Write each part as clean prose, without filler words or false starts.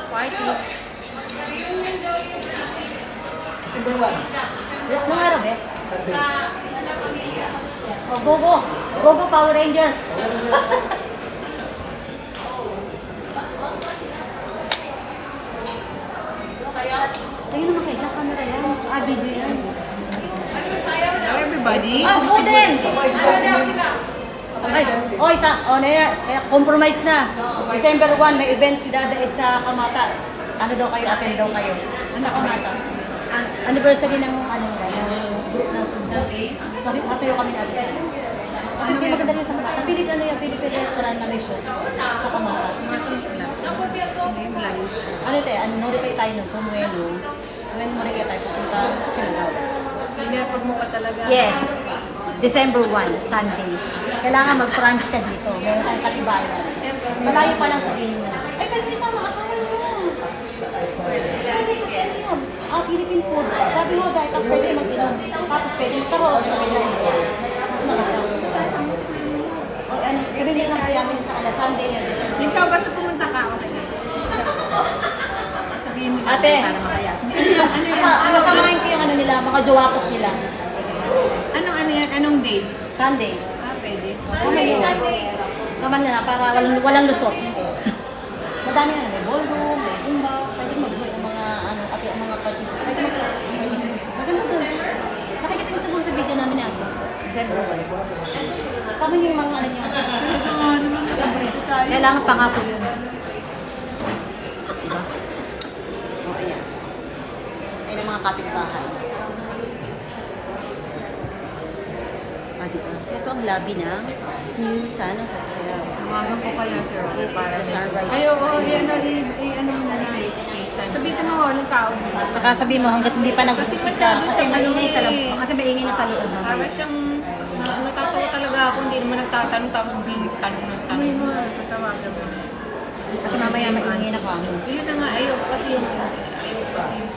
Party. December 1. Nung araw, be? Sunday. Oh, Gogo. Gogo Power Ranger. Tingin naman kayo, camera yan. Ah, video yan. Hello everybody. Ah, Golden! Kapag isa sa Ay, oh, isa. Oh, compromise na. December 1, may event si Dada Ed sa Kamata. Ano daw kayo, attend daw kayo. Sa Kamata. Anniversary ng, ng group na Sundo. Sasayo kami natin siya. Ate, kayo maganda rin sa Kamata. Philippine restaurant na may show sa Kamata. Ano ito, notify tayo ng Kumuelo. When mo rin tayo pupunta sa Silangaw. Pinirpag mo pa talaga. Yes. December 1, Sunday. Kailangan mag-promise ka dito. Meron kang katibayan. Malayo pa lang sabihin mo. Ay, pwede isama kasama mo. Pwede kasi ano yun. Philippine food. Sabi mo dahil, tapos pwede mag-inom. Tapos pwede magkaroon sa Medicine. Mas maganda. O, ano, sabihin nyo lang kaya amin sa Sunday yun. December. Ikaw basta pumunta ka ako. Sabihin mo na Ate. para makaya. Ano yan? Masamahin ko yung ano nila, mga jowakot nila. Ano yan? Anong day? Sunday. Pwede. Sama yun. Sama na para walang lusot. Madami nga, may ballroom, may zumba, pwede mag-join ang mga mga participants. Pwede mag-participate. Maganda doon. Nakikita niyo siguro sa video namin yan. December 1. Sama niyo yung mga ano niyo. Kailangan pangako yun. Diba? O, ayan. Ayan ang mga kapitbahay. Diba? Ito ang lobby ng New Sun Hotel. Tumagan ko kaya sir. This is the sunrise. Ay, oo. Ano mo na lang. Sabihin mo anong tao mo. Tsaka sabihin mo hanggat hindi pa nag-umpisa kasi maingay sa loob. Kasi maingay na sa loob. Para siyang natatawa talaga ako. Hindi naman nagtatanong tapos hindi tanong ng tanong. May mga patawagan mo. Kasi mamaya maingay na kamo. Yun na nga, ayoko kasi yung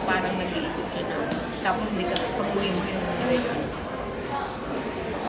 parang nag-iisip siya na. Tapos hindi ka pag